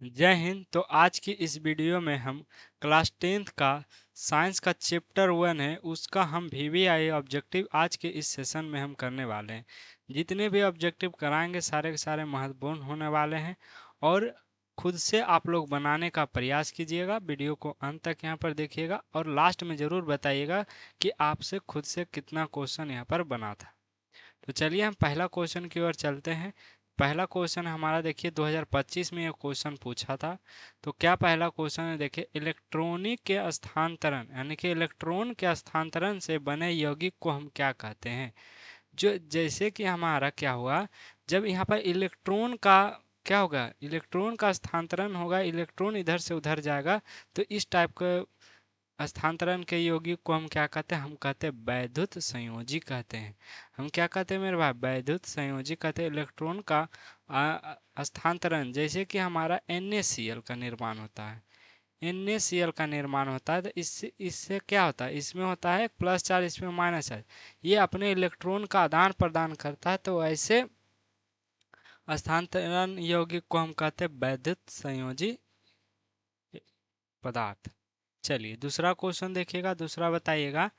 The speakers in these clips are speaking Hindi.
जय हिंद। तो आज की इस वीडियो में हम क्लास 10th का साइंस का चैप्टर 1 है, उसका हम वीवीआई ऑब्जेक्टिव आज के इस सेशन में हम करने वाले हैं। जितने भी ऑब्जेक्टिव कराएंगे सारे के सारे महत्वपूर्ण होने वाले हैं और खुद से आप लोग बनाने का प्रयास कीजिएगा। वीडियो को अंत तक यहाँ पर देखिएगा और लास्ट में ज़रूर बताइएगा कि आपसे खुद से कितना क्वेश्चन यहाँ पर बना था। तो चलिए हम पहला क्वेश्चन की ओर चलते हैं। पहला क्वेश्चन हमारा देखिए 2025 में ये क्वेश्चन पूछा था। तो क्या पहला क्वेश्चन है, देखिए इलेक्ट्रॉनिक के स्थानांतरण यानी कि इलेक्ट्रॉन के स्थानांतरण से बने यौगिक को हम क्या कहते हैं। जो जैसे कि हमारा क्या हुआ, जब यहाँ पर इलेक्ट्रॉन का क्या होगा, इलेक्ट्रॉन का स्थानांतरण होगा, इलेक्ट्रॉन इधर से उधर जाएगा, तो इस टाइप का स्थानांतरण के यौगिक को हम क्या कहते हैं, हम कहते हैं वैद्युत संयोजी कहते हैं। हम क्या कहते हैं मेरे भाई, वैद्युत संयोजी कहते हैं। इलेक्ट्रॉन का स्थानांतरण, जैसे कि हमारा NaCl का निर्माण होता है, NaCl का निर्माण होता है, तो इससे इससे क्या होता है, इसमें होता है प्लस चार्ज, इसमें माइनस चार्ज, ये अपने इलेक्ट्रॉन का आदान प्रदान करता है। तो ऐसे स्थानांतरण यौगिक को हम कहते हैं वैद्युत संयोजी पदार्थ। चलिए दूसरा क्वेश्चन देखिएगा, दूसरा बताइएगा,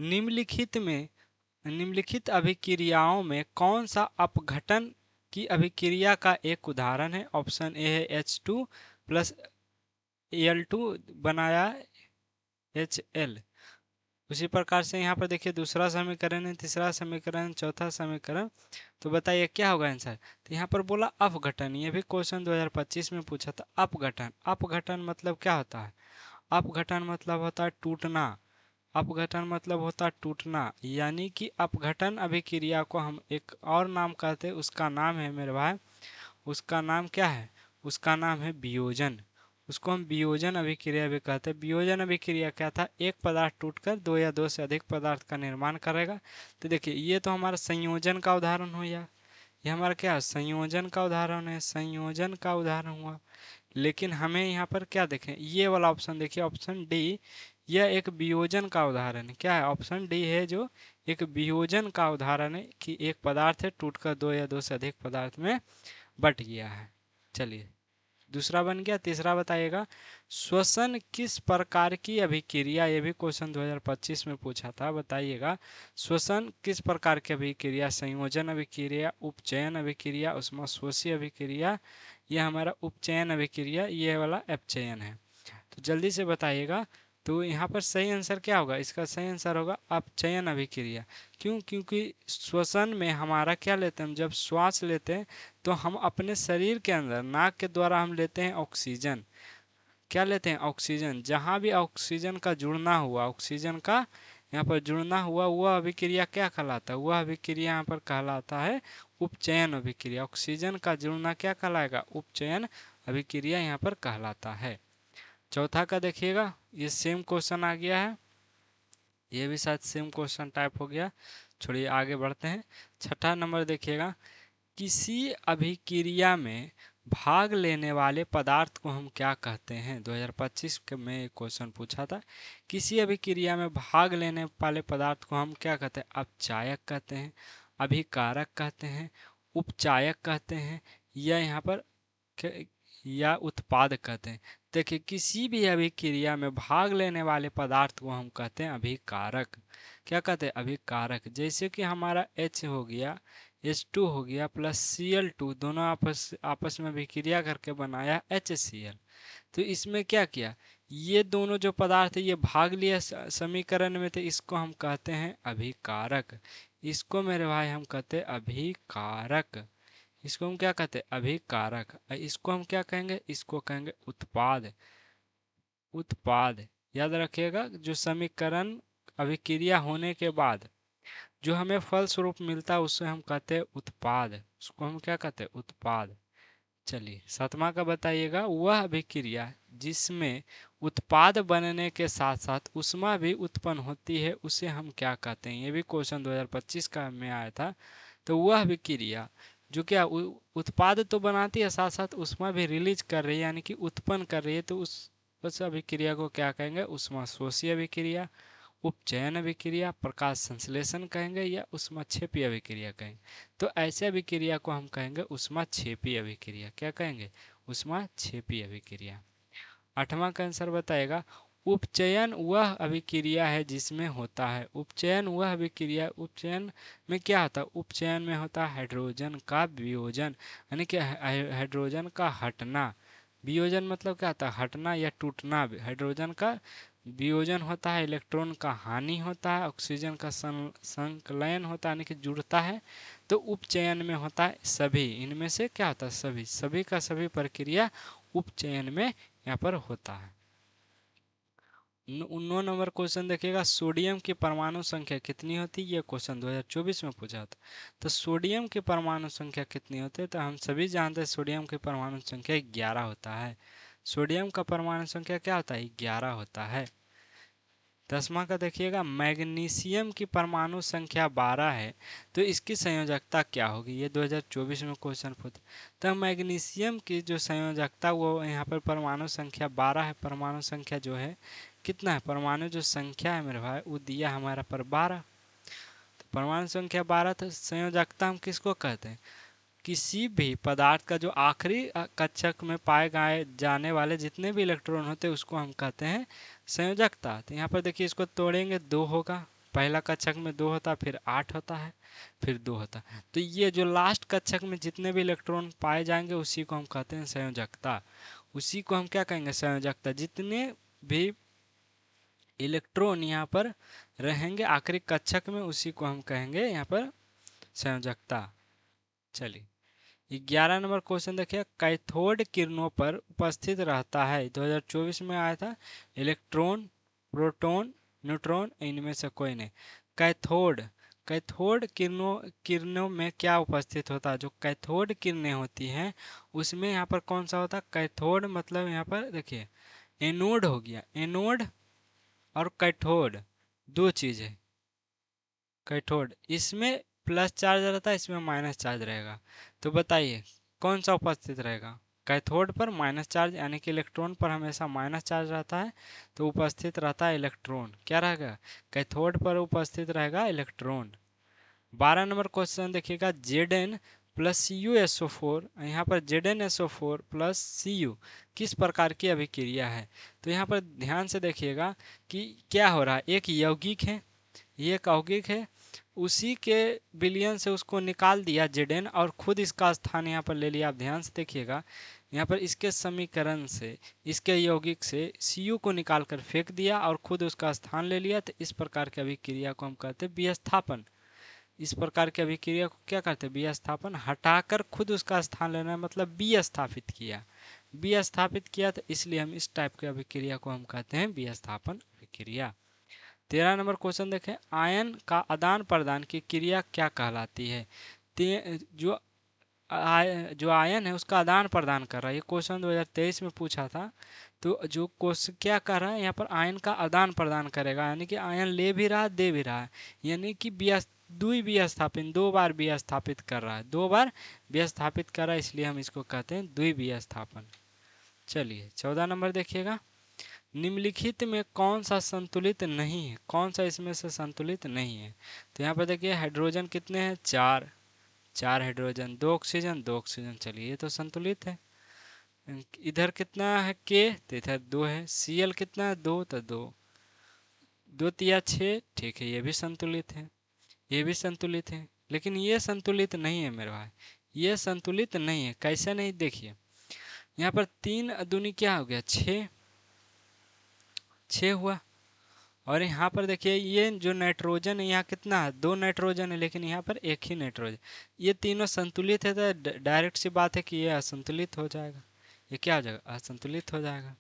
निम्नलिखित में निम्नलिखित अभिक्रियाओं में कौन सा अपघटन की अभिक्रिया का एक उदाहरण है। ऑप्शन ए है H2 प्लस Al2 बनाया HL। उसी प्रकार से यहाँ पर देखिए दूसरा समीकरण है, तीसरा समीकरण, चौथा समीकरण। तो बताइए क्या होगा आंसर। तो यहाँ पर बोला अपघटन, ये भी क्वेश्चन 2025 में पूछा था। अपघटन, अपघटन मतलब क्या होता है, अपघटन मतलब होता है टूटना। अपघटन मतलब होता है टूटना, यानी कि अपघटन अभिक्रिया को हम एक और नाम कहते हैं, उसका नाम है मेरे भाई, उसका नाम क्या है, उसका नाम है वियोजन। उसको हम वियोजन अभिक्रिया भी कहते हैं। वियोजन अभिक्रिया क्या था, एक पदार्थ टूटकर दो या दो से अधिक पदार्थ का निर्माण करेगा। तो देखिए ये तो हमारा संयोजन का उदाहरण हो गया, ये हमारा क्या है, संयोजन का उदाहरण है, संयोजन का उदाहरण हुआ। लेकिन हमें यहाँ पर क्या देखें, ये वाला ऑप्शन देखिए, ऑप्शन डी, यह एक वियोजन का उदाहरण है। क्या है, ऑप्शन डी है जो एक वियोजन का उदाहरण है कि एक पदार्थ है टूटकर दो या दो से अधिक पदार्थ में बट गया है। चलिए दूसरा बन गया, तीसरा बताइएगा, श्वसन किस प्रकार की अभिक्रिया, ये भी क्वेश्चन 2025 में पूछा था। बताइएगा श्वसन किस प्रकार की अभिक्रिया, संयोजन अभिक्रिया, उपचयन अभिक्रिया, ऊष्माशोषी अभिक्रिया, यह हमारा उपचयन अभिक्रिया, ये वाला अपचयन है। तो जल्दी से बताइएगा। तो यहाँ पर सही आंसर क्या होगा, इसका सही आंसर होगा अपचयन अभिक्रिया। क्यों, क्योंकि श्वसन में हमारा क्या लेते हैं, हम जब श्वास लेते हैं तो हम अपने शरीर के अंदर नाक के द्वारा हम लेते हैं ऑक्सीजन। क्या लेते हैं, ऑक्सीजन। जहाँ भी ऑक्सीजन का जुड़ना हुआ, ऑक्सीजन का यहाँ पर जुड़ना हुआ, वह अभिक्रिया क्या कहलाता है, वह अभिक्रिया यहाँ पर कहलाता है उपचयन अभिक्रिया। ऑक्सीजन का जुड़ना क्या कहलाएगा, उपचयन अभिक्रिया यहाँ पर कहलाता है। चौथा का देखिएगा, ये सेम क्वेश्चन आ गया है, ये भी शायद सेम क्वेश्चन टाइप हो गया, छोड़िए आगे बढ़ते हैं। छठा नंबर देखिएगा, किसी अभिक्रिया में भाग लेने वाले पदार्थ को हम क्या कहते हैं। 2025 में क्वेश्चन पूछा था, किसी अभिक्रिया में भाग लेने वाले पदार्थ को हम क्या कहते हैं, अपचायक कहते हैं, अभिकारक कहते हैं, उपचायक कहते हैं, या यहाँ पर या उत्पाद कहते हैं। देखिए किसी भी अभिक्रिया में भाग लेने वाले पदार्थ को हम कहते हैं अभिकारक। क्या कहते हैं, अभिकारक। जैसे कि हमारा H हो गया, H2 हो गया प्लस Cl2, दोनों आपस में अभिक्रिया करके बनाया HCl। तो इसमें क्या किया, ये दोनों जो पदार्थ है ये भाग लिया समीकरण में, तो इसको हम कहते हैं अभिकारक। इसको मेरे भाई हम कहते हैं अभिकारक, इसको हम क्या कहते हैं, अभिकारक। इसको हम क्या कहेंगे, इसको कहेंगे उत्पाद। उत्पाद याद रखिएगा, जो समीकरण अभिक्रिया होने के बाद जो हमें फल स्वरूप मिलता है उससे हम कहते हैं उत्पाद, उसको हम क्या कहते हैं, उत्पाद। चलिए सातवां का बताइएगा, वह अभिक्रिया जिसमें उत्पाद बनने के साथ साथ ऊष्मा भी उत्पन्न होती है उसे हम क्या कहते हैं। ये भी क्वेश्चन 2025 का में आया था। तो वह अभिक्रिया जो क्या उत्पाद तो बनाती है, साथ साथ ऊष्मा भी रिलीज कर रही है, यानी कि उत्पन्न कर रही है, तो उस अभिक्रिया को क्या कहेंगे, ऊष्माशोषी अभिक्रिया, उपचयन अभिक्रिया, प्रकाश संश्लेषण कहेंगे, या ऊष्माक्षेपी अभिक्रिया कहेंगे। तो ऐसे अभिक्रिया को हम कहेंगे ऊष्माक्षेपी अभिक्रिया। क्या कहेंगे, ऊष्माक्षेपी अभिक्रिया। 8वां का आंसर बताएगा, उपचयन वह अभिक्रिया है जिसमें होता है, उपचयन वह अभिक्रिया, उपचयन में क्या होता है, उपचयन में होता है हाइड्रोजन का वियोजन, यानी कि हाइड्रोजन का हटना। वियोजन मतलब क्या होता है, हटना या टूटना। हाइड्रोजन का वियोजन होता है, इलेक्ट्रॉन का हानि होता है, ऑक्सीजन का संकलयन होता है यानी कि जुड़ता है। तो उपचयन में होता है सभी, इनमें से क्या होता है, सभी, सभी का सभी प्रक्रिया उपचयन में यहाँ पर होता है। 9 नंबर क्वेश्चन देखिएगा, सोडियम की परमाणु संख्या कितनी होती है, ये क्वेश्चन 2024 में पूछा था। तो सोडियम की परमाणु संख्या कितनी होती है, तो हम सभी जानते हैं सोडियम की परमाणु संख्या 11 होता है। सोडियम का परमाणु संख्या क्या होता है, 11 होता है। 10वां का देखिएगा, मैग्नीशियम की परमाणु संख्या 12 है, तो इसकी संयोजकता क्या होगी, ये 2024 में क्वेश्चन पूछा। तो मैग्नीशियम की जो संयोजकता वो यहाँ पर परमाणु संख्या 12 है। परमाणु संख्या जो है कितना है, परमाणु जो संख्या है मेरे भाई वो दिया हमारा पर 12। तो परमाणु संख्या 12, तो संयोजकता हम किसको कहते हैं, किसी भी पदार्थ का जो आखिरी कक्षक में पाए गए जाने वाले जितने भी इलेक्ट्रॉन होते हैं उसको हम कहते हैं संयोजकता। तो यहाँ पर देखिए इसको तोड़ेंगे, 2 होगा, पहला कक्षक में 2 होता, फिर 8 होता है, फिर 2 होता है। तो ये जो लास्ट कक्षक में जितने भी इलेक्ट्रॉन पाए जाएंगे उसी को हम कहते हैं संयोजकता। उसी को हम क्या कहेंगे, संयोजकता। जितने भी इलेक्ट्रॉन यहाँ पर रहेंगे आखिरी कक्षक में उसी को हम कहेंगे यहाँ पर संयोजकता। चलिए 11 नंबर क्वेश्चन देखिए, कैथोड किरणों पर उपस्थित रहता है, 2024 में आया था, इलेक्ट्रॉन, प्रोटॉन, न्यूट्रॉन, इनमें से कोई नहीं। कैथोड, कैथोड किरणों में क्या उपस्थित होता है, जो कैथोड किरणें होती हैं उसमें यहाँ पर कौन सा होता है, कैथोड मतलब यहाँ पर देखिए एनोड हो गया, एनोड और कैथोड दो चीज़ है। कैथोड इसमें प्लस चार्ज रहता है, इसमें माइनस चार्ज रहेगा। तो बताइए कौन सा उपस्थित रहेगा, कैथोड पर माइनस चार्ज, यानी कि इलेक्ट्रॉन पर हमेशा माइनस चार्ज रहता है, तो उपस्थित रहता है इलेक्ट्रॉन। क्या रहेगा, कैथोड पर उपस्थित रहेगा इलेक्ट्रॉन। 12 नंबर क्वेश्चन देखिएगा, Zn प्लस CuSO4, यहाँ पर ZnSO4 प्लस Cu किस प्रकार की अभिक्रिया है। तो यहाँ पर ध्यान से देखिएगा कि क्या हो रहा है, एक यौगिक है, ये एक यौगिक है, उसी के विलयन से उसको निकाल दिया Zn और खुद इसका स्थान यहाँ पर ले लिया। आप ध्यान से देखिएगा, यहाँ पर इसके समीकरण से, इसके यौगिक से Cu को निकाल कर फेंक दिया और खुद उसका स्थान ले लिया। तो इस प्रकार की अभिक्रिया को हम कहते हैं विस्थापन। इस प्रकार की अभिक्रिया को क्या करते हैं, विस्थापन। हटाकर खुद उसका स्थान लेना मतलब विस्थापित किया, विस्थापित किया, तो इसलिए हम इस टाइप की अभिक्रिया को हम कहते हैं विस्थापन अभिक्रिया। 13 नंबर क्वेश्चन देखें, आयन का आदान प्रदान की क्रिया क्या कहलाती है। जो आयन है उसका आदान प्रदान कर रहा है, ये क्वेश्चन 2023 में पूछा था। तो जो क्वेश्चन क्या कर रहा है यहाँ पर, आयन का आदान प्रदान करेगा, यानी कि आयन ले भी रहा है दे भी रहा है, यानी कि द्विविस्थापन, 2 बार विस्थापित कर रहा है, 2 बार विस्थापित कर रहा है, इसलिए हम इसको कहते हैं द्विविस्थापन। चलिए 14 नंबर देखिएगा, निम्नलिखित में कौन सा संतुलित नहीं है, कौन सा इसमें से संतुलित नहीं है। तो यहाँ पर देखिए हाइड्रोजन कितने हैं, 4 हाइड्रोजन, 2 ऑक्सीजन, 2 ऑक्सीजन, चलिए ये तो संतुलित है। इधर कितना है के, तो इधर 2 है। Cl कितना है, 2, तो 2, 2 तिया 6, ठीक है, ये भी संतुलित है, ये भी संतुलित है। लेकिन ये संतुलित नहीं है मेरे भाई, ये संतुलित नहीं है। कैसे नहीं, देखिए यहाँ पर 3 दूनी क्या हो गया, 6 हुआ। और यहाँ पर देखिए ये जो नाइट्रोजन है यहाँ कितना है, 2 नाइट्रोजन है, लेकिन यहाँ पर एक ही नाइट्रोजन। ये तीनों संतुलित है, तो डायरेक्ट सी बात है कि ये असंतुलित हो जाएगा, ये क्या हो जाएगा, असंतुलित हो जाएगा।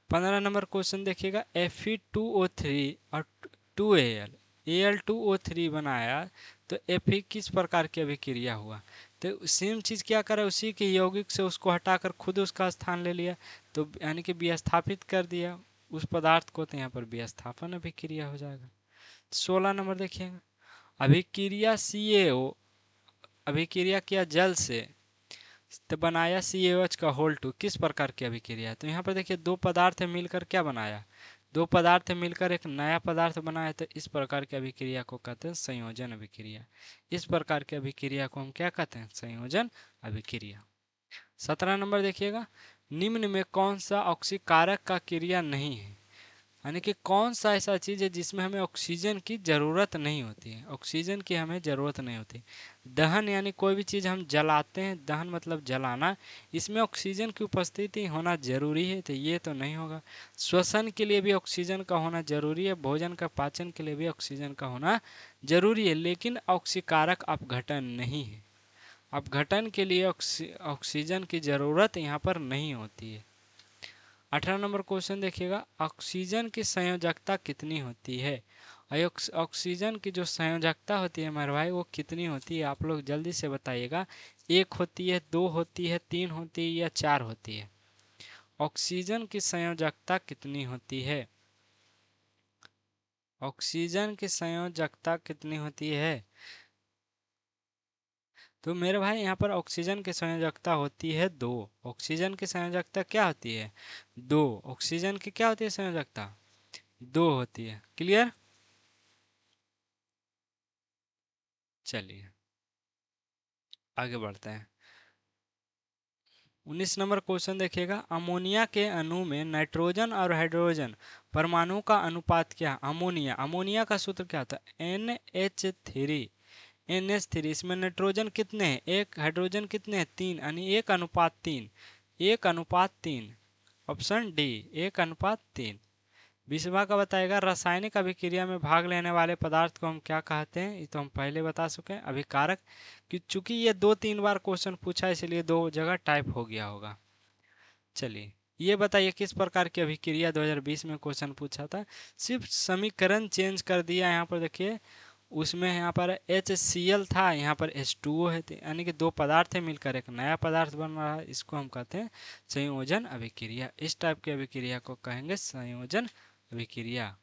15 नंबर क्वेश्चन देखिएगा, Fe2O3 और 2Al2O3 बनाया, तो Fe किस प्रकार की अभिक्रिया हुआ। तो सेम चीज़ क्या करा, उसी के यौगिक से उसको हटाकर खुद उसका स्थान ले लिया, तो यानी कि विस्थापित कर दिया उस पदार्थ को, तो यहाँ पर विस्थापन अभिक्रिया हो जाएगा। 16 नंबर देखिएगा, अभिक्रिया CaO, अभिक्रिया किया जल से तो बनाया CaOH का होल 2, किस प्रकार की अभिक्रिया है। तो यहाँ पर देखिए 2 पदार्थ मिलकर क्या बनाया, 2 पदार्थ मिलकर एक नया पदार्थ बनाया, तो इस प्रकार की अभिक्रिया को कहते हैं संयोजन अभिक्रिया। इस प्रकार की अभिक्रिया को हम क्या कहते हैं, संयोजन अभिक्रिया। 17 नंबर देखिएगा, निम्न में कौन सा ऑक्सीकारक का क्रिया नहीं है, यानी कि कौन सा ऐसा चीज है जिसमें हमें ऑक्सीजन की जरूरत नहीं होती है, ऑक्सीजन की हमें जरूरत नहीं होती। दहन यानी कोई भी चीज हम जलाते हैं, दहन मतलब जलाना, इसमें ऑक्सीजन की उपस्थिति होना जरूरी है, तो ये तो नहीं होगा। श्वसन के लिए भी ऑक्सीजन का होना जरूरी है, भोजन का पाचन के लिए भी ऑक्सीजन का होना जरूरी है, लेकिन ऑक्सीकारक अपघटन नहीं है। अपघटन के लिए ऑक्सीजन की जरूरत यहाँ पर नहीं होती है। 18 नंबर क्वेश्चन देखिएगा, ऑक्सीजन की संयोजकता कितनी होती है। ऑक्सीजन की जो संयोजकता होती है मेरे भाई, वो कितनी होती है, आप लोग जल्दी से बताइएगा। 1 होती है, 2 होती है, 3 होती है या 4 होती है। ऑक्सीजन की संयोजकता कितनी होती है, ऑक्सीजन की संयोजकता कितनी होती है। तो मेरे भाई यहाँ पर ऑक्सीजन की संयोजकता होती है 2। ऑक्सीजन की संयोजकता क्या होती है, 2। ऑक्सीजन की क्या होती है संयोजकता, 2 होती है। क्लियर, चलिए आगे बढ़ते हैं। 19 नंबर क्वेश्चन देखिएगा, अमोनिया के अणु में नाइट्रोजन और हाइड्रोजन परमाणु का अनुपात क्या। अमोनिया, अमोनिया का सूत्र क्या था, NH3, NH3। इसमें नाइट्रोजन कितने हैं, 1, हाइड्रोजन कितने हैं, 3, यानी 1:3, 1:3। Option D, 1:3। 20वां का बताएगा, रासायनिक अभिक्रिया में भाग लेने वाले पदार्थ को हम क्या कहते हैं। ये तो हम पहले बता चुके हैं, अभिकारक। कि चूंकि ये 2-3 बार क्वेश्चन पूछा इसलिए 2 जगह टाइप हो गया होगा। चलिए ये बताइए, किस प्रकार की अभिक्रिया 2020 में क्वेश्चन पूछा था। सिर्फ समीकरण चेंज कर दिया यहाँ पर, देखिए उसमें यहाँ पर HCl था, यहाँ पर H2O है, यानी कि 2 पदार्थ है मिलकर एक नया पदार्थ बन रहा है। इसको हम कहते हैं संयोजन अभिक्रिया। इस टाइप की अभिक्रिया को कहेंगे संयोजन अभिक्रिया।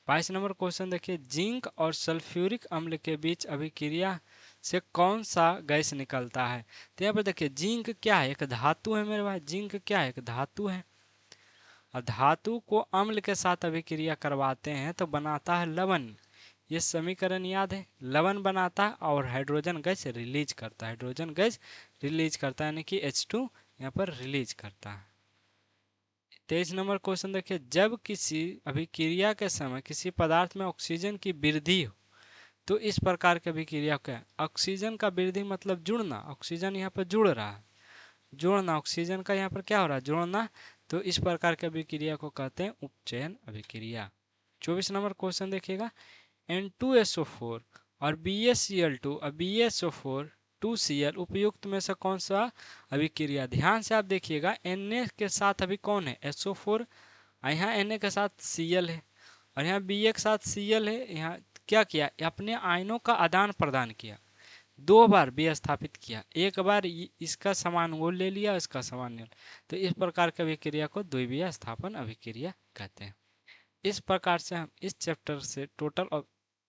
22 नंबर क्वेश्चन देखिए, जिंक और सल्फ्यूरिक अम्ल के बीच अभिक्रिया से कौन सा गैस निकलता है। तो यहाँ पर देखिए, जिंक क्या है, एक धातु है मेरे भाई, जिंक क्या है, एक धातु है। और धातु को अम्ल के साथ अभिक्रिया करवाते हैं तो बनाता है लवण। ये समीकरण याद है, लवण बनाता है और हाइड्रोजन गैस रिलीज करता है, हाइड्रोजन गैस रिलीज करता है, यानी कि H2 यहाँ पर रिलीज करता है। 23 नंबर क्वेश्चन देखिए, जब किसी अभिक्रिया के समय किसी पदार्थ में ऑक्सीजन की वृद्धि हो तो इस प्रकार की अभिक्रिया क्या है। ऑक्सीजन का वृद्धि मतलब जुड़ना, ऑक्सीजन यहाँ पर जुड़ रहा है, जोड़ना, ऑक्सीजन का यहाँ पर क्या हो रहा है, जोड़ना। तो इस प्रकार की अभिक्रिया को कहते हैं उपचयन अभिक्रिया। 24 नंबर क्वेश्चन देखिएगा, N2SO4 और BaCl2 और BaSO4 2Cl उपयुक्त में से कौन सा अभिक्रिया। ध्यान से आप देखिएगा, Na के साथ अभी कौन है, SO4, यहाँ Na के साथ Cl है और यहाँ Ba के साथ Cl है। यहाँ क्या किया, अपने आयनों का आदान प्रदान किया, 2 बार विस्थापित किया, एक बार इसका समान मोल ले लिया, इसका समान मोल। तो इस प्रकार की अभिक्रिया को द्वितीय स्थापन अभिक्रिया कहते हैं। इस प्रकार से हम इस चैप्टर से टोटल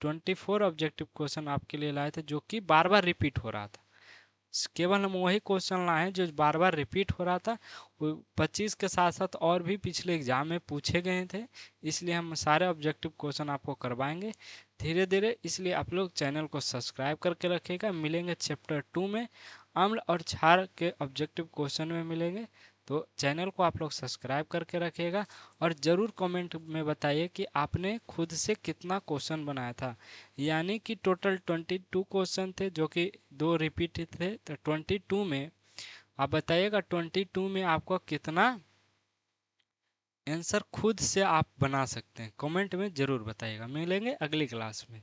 24 ऑब्जेक्टिव क्वेश्चन आपके लिए लाए थे, जो कि बार बार रिपीट हो रहा था। केवल हम वही क्वेश्चन लाए हैं जो बार बार रिपीट हो रहा था। वो 25 के साथ साथ और भी पिछले एग्जाम में पूछे गए थे, इसलिए हम सारे ऑब्जेक्टिव क्वेश्चन आपको करवाएंगे धीरे धीरे। इसलिए आप लोग चैनल को सब्सक्राइब करके रखिएगा। मिलेंगे चैप्टर 2 में, अम्ल और क्षार के ऑब्जेक्टिव क्वेश्चन में मिलेंगे। तो चैनल को आप लोग सब्सक्राइब करके रखिएगा और ज़रूर कमेंट में बताइए कि आपने खुद से कितना क्वेश्चन बनाया था। यानी कि टोटल 22 क्वेश्चन थे, जो कि 2 रिपीट थे। तो 22 में आप बताइएगा, 22 में आपको कितना आंसर खुद से आप बना सकते हैं, कमेंट में ज़रूर बताइएगा। मिलेंगे अगली क्लास में।